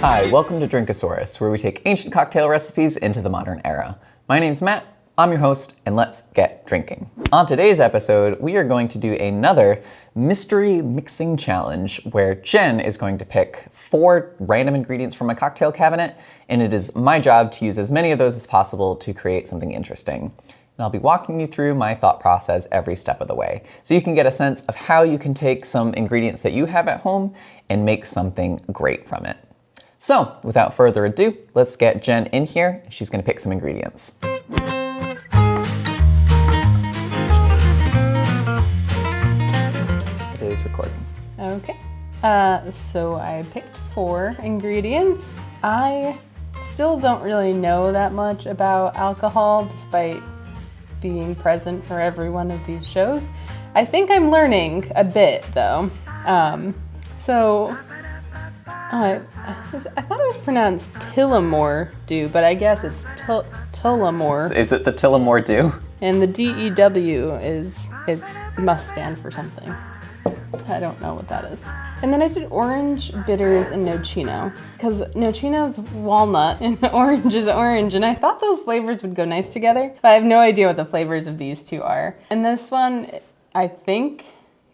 Hi, welcome to Drinkosaurus, where we take ancient cocktail recipes into the modern era. My name's Matt, I'm your host, and let's get drinking. On today's episode, we are going to do another mystery mixing challenge where Jen is going to pick 4 random ingredients from my cocktail cabinet, and it is my job to use as many of those as possible to create something interesting. And I'll be walking you through my thought process every step of the way, so you can get a sense of how you can take some ingredients that you have at home and make something great from it. So, without further ado, let's get Jen in here. She's gonna pick some ingredients. It is recording. Okay, so I picked 4 ingredients. I still don't really know that much about alcohol, despite being present for every one of these shows. I think I'm learning a bit, though. I thought it was pronounced Tullamore Dew, but I guess it's Tullamore. Is it the Tullamore Dew? And the DEW it must stand for something. I don't know what that is. And then I did orange, bitters, and Nocino, because Nocino's walnut and orange is orange, and I thought those flavors would go nice together, but I have no idea what the flavors of these 2 are. And this one, I think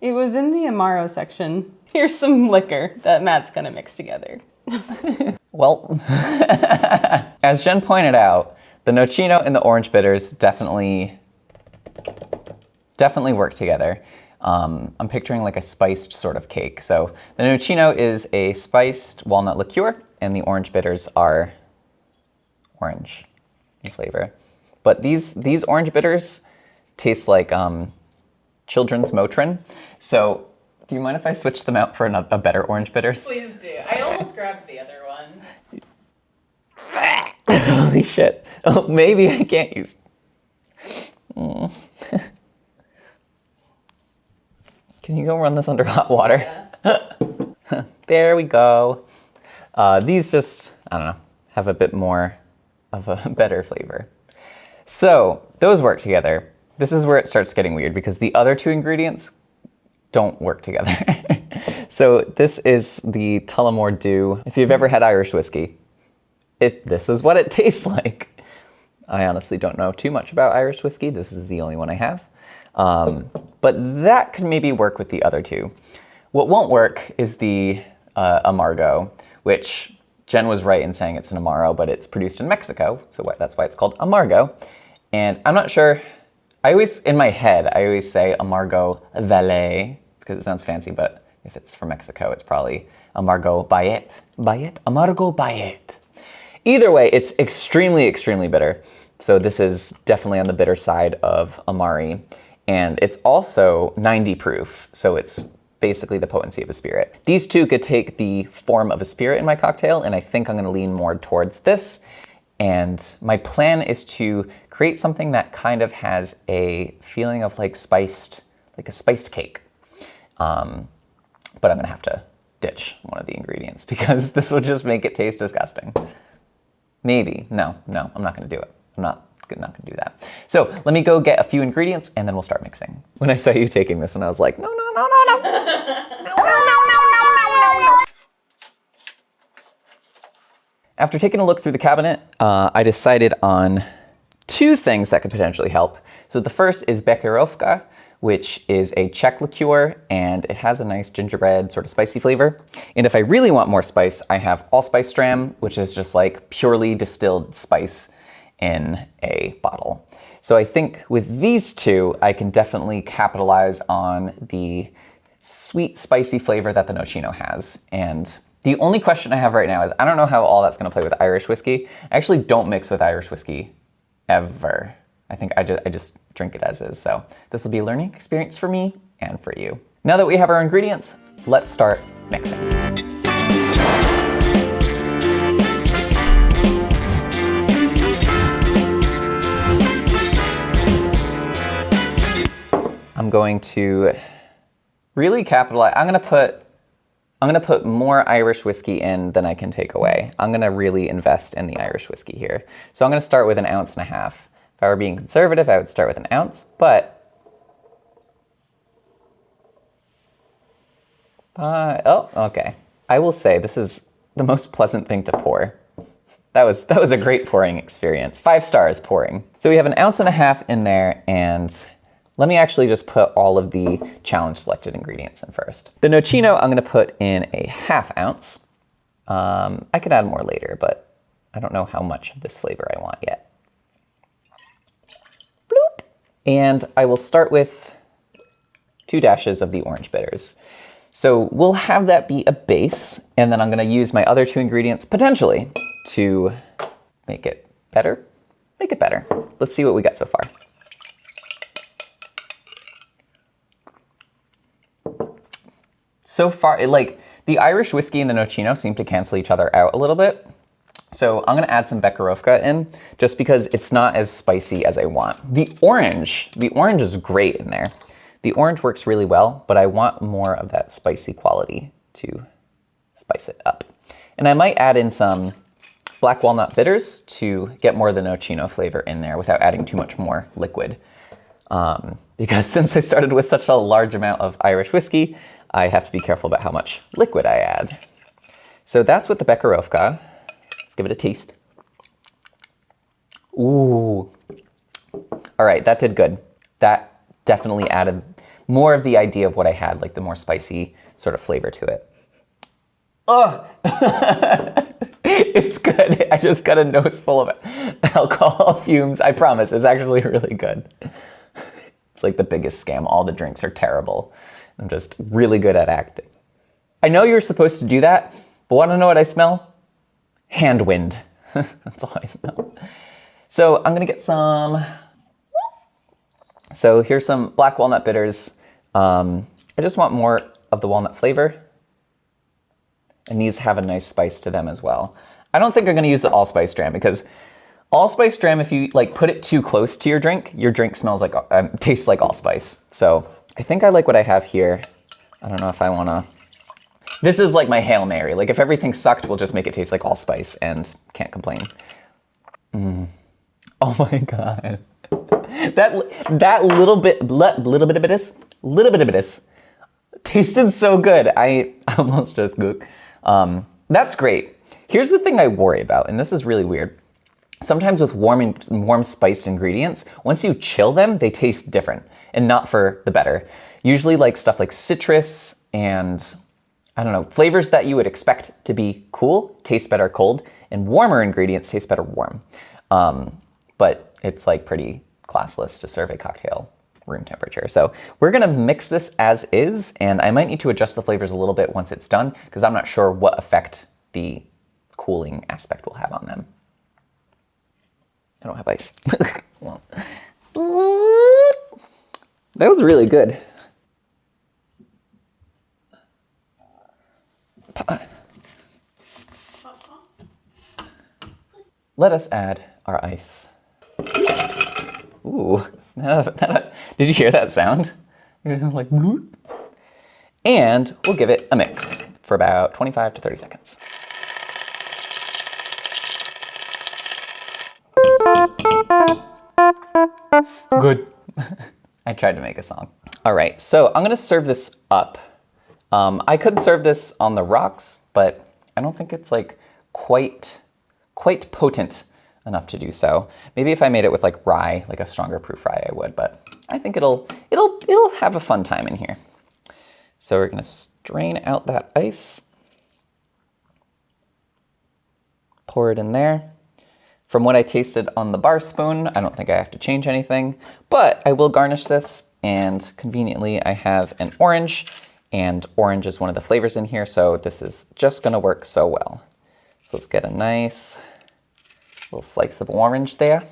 it was in the Amaro section. Here's some liquor that Matt's gonna mix together. Well, as Jen pointed out, the Nocino and the orange bitters definitely work together. I'm picturing like a spiced sort of cake. So the Nocino is a spiced walnut liqueur, and the orange bitters are orange in flavor. But these orange bitters taste like children's Motrin. So do you mind if I switch them out for a better orange bitters? Please do. I almost grabbed the other one. Holy shit. Oh, maybe I can't use... Can you go run this under hot water? Yeah. There we go. These just, I don't know, have a bit more of a better flavor. So those work together. This is where it starts getting weird because the other 2 ingredients don't work together. So this is the Tullamore Dew. If you've ever had Irish whiskey, this is what it tastes like. I honestly don't know too much about Irish whiskey. This is the only one I have. But that could maybe work with the other 2. What won't work is the Amargo, which Jen was right in saying it's an Amaro, but it's produced in Mexico, so that's why it's called Amargo. And I'm not sure, in my head, I always say Amargo Valet, because it sounds fancy, but if it's from Mexico, it's probably Amargo Bayet. Amargo Bayet. Either way, it's extremely, extremely bitter. So this is definitely on the bitter side of Amari. And it's also 90 proof, so it's basically the potency of a spirit. These 2 could take the form of a spirit in my cocktail, and I think I'm gonna lean more towards this. And my plan is to create something that kind of has a feeling of like a spiced cake. But I'm gonna have to ditch one of the ingredients because this will just make it taste disgusting. Maybe, no, I'm not gonna do it. I'm not gonna do that. So let me go get a few ingredients and then we'll start mixing. When I saw you taking this one, I was like, no. After taking a look through the cabinet, I decided on 2 things that could potentially help. So the first is Becherovka, which is a Czech liqueur, and it has a nice gingerbread sort of spicy flavor. And if I really want more spice, I have Allspice Dram, which is just like purely distilled spice in a bottle. So I think with these 2, I can definitely capitalize on the sweet, spicy flavor that the Nocino has. And the only question I have right now is, I don't know how all that's gonna play with Irish whiskey. I actually don't mix with Irish whiskey ever. I think I just drink it as is. So this will be a learning experience for me and for you. Now that we have our ingredients, let's start mixing. I'm going to really capitalize. I'm gonna put more Irish whiskey in than I can take away. I'm gonna really invest in the Irish whiskey here. So I'm gonna start with 1.5 ounces. If I were being conservative, I would start with 1 ounce, but oh, okay. I will say this the most pleasant thing to pour. That was a great pouring experience. 5 stars pouring. So we have 1.5 ounces in there, and let me actually just put all of the challenge selected ingredients in first. The Nocino I'm gonna put in 1/2 ounce. I could add more later, but I don't know how much of this flavor I want yet. Bloop. And I will start with 2 dashes of the orange bitters. So we'll have that be a base, and then I'm gonna use my other 2 ingredients potentially to make it better. Make it better. Let's see what we got so far. So far, like the Irish whiskey and the Nocino seem to cancel each other out a little bit. So I'm gonna add some Becherovka in just because it's not as spicy as I want. The orange is great in there. The orange works really well, but I want more of that spicy quality to spice it up. And I might add in some black walnut bitters to get more of the Nocino flavor in there without adding too much more liquid. Because since I started with such a large amount of Irish whiskey, I have to be careful about how much liquid I add. So that's with the Becherovka. Let's give it a taste. Ooh. All right, that did good. That definitely added more of the idea of what I had, like the more spicy sort of flavor to it. Oh, it's good. I just got a nose full of alcohol fumes. I promise, it's actually really good. It's like the biggest scam. All the drinks are terrible. I'm just really good at acting. I know you're supposed to do that, but want to know what I smell? Hand wind. That's all I smell. So I'm gonna get some. So here's some black walnut bitters. I just want more of the walnut flavor. And these have a nice spice to them as well. I don't think I'm gonna use the allspice dram because allspice dram, if you like put it too close to your drink smells like, tastes like allspice. So I think I like what I have here. I don't know if I wanna, this is like my Hail Mary. Like if everything sucked, we'll just make it taste like allspice and can't complain. Oh my God. That little bit of this tasted so good. I almost just gook. That's great. Here's the thing I worry about, and this is really weird. Sometimes with warm spiced ingredients, once you chill them, they taste different and not for the better. Usually like stuff like citrus and I don't know, flavors that you would expect to be cool taste better cold, and warmer ingredients taste better warm. But it's like pretty classless to serve a cocktail room temperature. So we're gonna mix this as is, and I might need to adjust the flavors a little bit once it's done because I'm not sure what effect the cooling aspect will have on them. I don't have ice. That was really good. Let us add our ice. Ooh, did you hear that sound? Like, bloop. And we'll give it a mix for about 25 to 30 seconds. Good. I tried to make a song. All right, so I'm gonna serve this up. I could serve this on the rocks, but I don't think it's like quite potent enough to do so. Maybe if I made it with like rye, like a stronger proof rye, I would, but I think it'll have a fun time in here. So we're gonna strain out that ice, pour it in there. From what I tasted on the bar spoon, I don't think I have to change anything, but I will garnish this, and conveniently I have an orange, and orange is one of the flavors in here, so this is just gonna work so well. So let's get a nice little slice of orange there.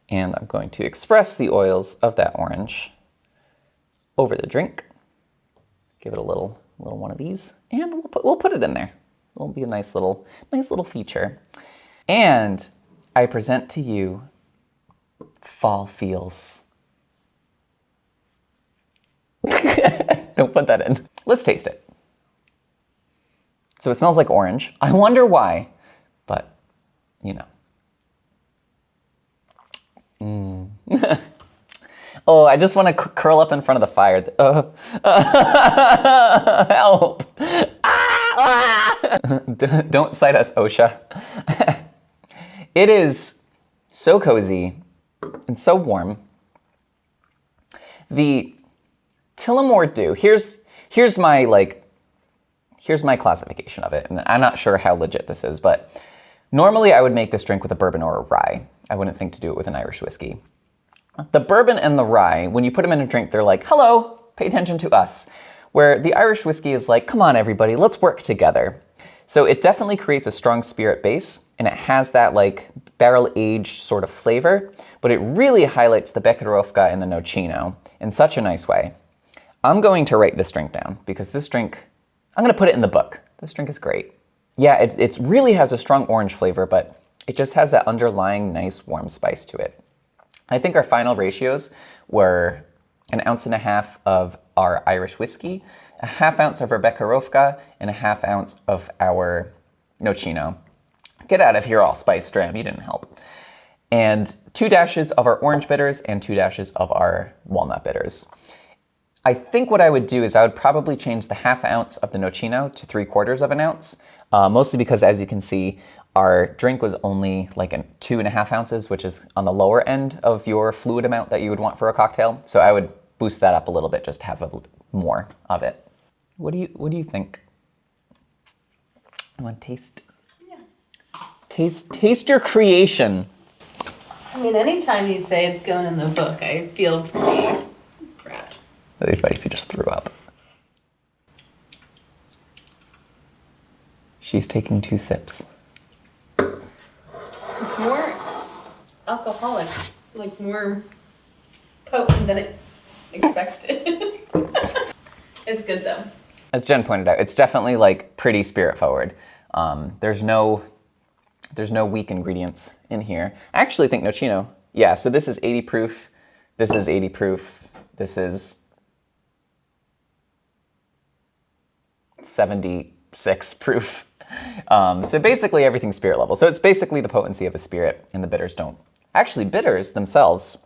And I'm going to express the oils of that orange over the drink. Give it a little one of these, and we'll put it in there. It'll be a nice little feature. And I present to you fall feels. Don't put that in. Let's taste it. So it smells like orange. I wonder why, but you know. Oh, I just want to curl up in front of the fire. Help! Ah! Don't cite us, OSHA. It is so cozy and so warm. The Tullamore Dew, here's my classification of it, and I'm not sure how legit this is, but normally I would make this drink with a bourbon or a rye. I wouldn't think to do it with an Irish whiskey. The bourbon and the rye, when you put them in a drink, they're like, hello, pay attention to us. Where the Irish whiskey is like, come on everybody, let's work together. So it definitely creates a strong spirit base, and it has that like barrel-aged sort of flavor, but it really highlights the Becherovka and the Nocino in such a nice way. I'm going to write this drink down because this drink, I'm going to put it in the book. This drink is great. Yeah, it really has a strong orange flavor, but it just has that underlying nice warm spice to it. I think our final ratios were 1.5 ounces of our Irish whiskey, 1/2 ounce of our Becherovka, and 1/2 ounce of our Nocino. Get out of here, all spice dram, you didn't help. And 2 dashes of our orange bitters and 2 dashes of our walnut bitters. I think what I would do is I would probably change the 1/2 ounce of the Nocino to 3/4 ounce, mostly because, as you can see, our drink was only like 2.5 ounces, which is on the lower end of your fluid amount that you would want for a cocktail. So I would boost that up a little bit just to have more of it. What do you think? You want to taste? Yeah. Taste your creation. I mean, anytime you say it's going in the book, I feel pretty proud. That'd be funny if you just threw up. She's taking 2 sips. It's more alcoholic, like more potent than expected. It's good though. As Jen pointed out, it's definitely like pretty spirit forward. There's no weak ingredients in here. I actually think Nocino, yeah, so this is 80 proof, this is 80 proof, this is 76 proof. So basically everything's spirit level. So it's basically the potency of a spirit, and the bitters don't. Actually, bitters themselves,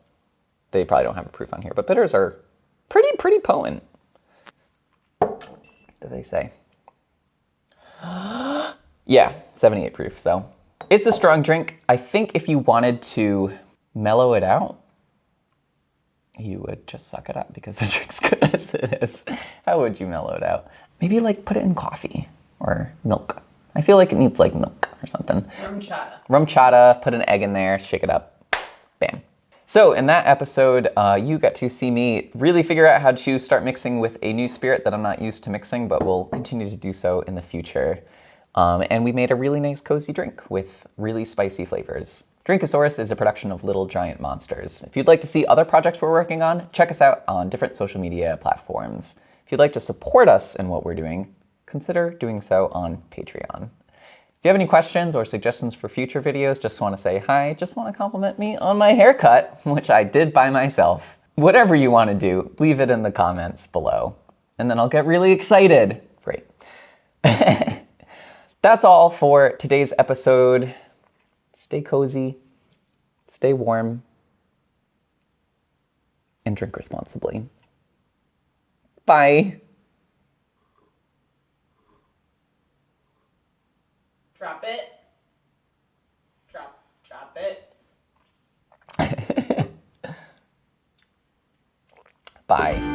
they probably don't have a proof on here, but bitters are pretty potent. What do they say? Yeah, 78 proof, so it's a strong drink. I think if you wanted to mellow it out, you would just suck it up because the drink's good as it is. How would you mellow it out? Maybe like put it in coffee or milk. I feel like it needs like milk or something. Rum chata. Rum chata, put an egg in there, shake it up, bam. So in that episode, you got to see me really figure out how to start mixing with a new spirit that I'm not used to mixing, but will continue to do so in the future. And we made a really nice cozy drink with really spicy flavors. Drinkosaurus is a production of Little Giant Monsters. If you'd like to see other projects we're working on, check us out on different social media platforms. If you'd like to support us in what we're doing, consider doing so on Patreon. If you have any questions or suggestions for future videos, just want to say hi, just want to compliment me on my haircut, which I did by myself. Whatever you want to do, leave it in the comments below, and then I'll get really excited. Great. That's all for today's episode. Stay cozy, stay warm, and drink responsibly. Bye. Drop it. Drop it. Bye.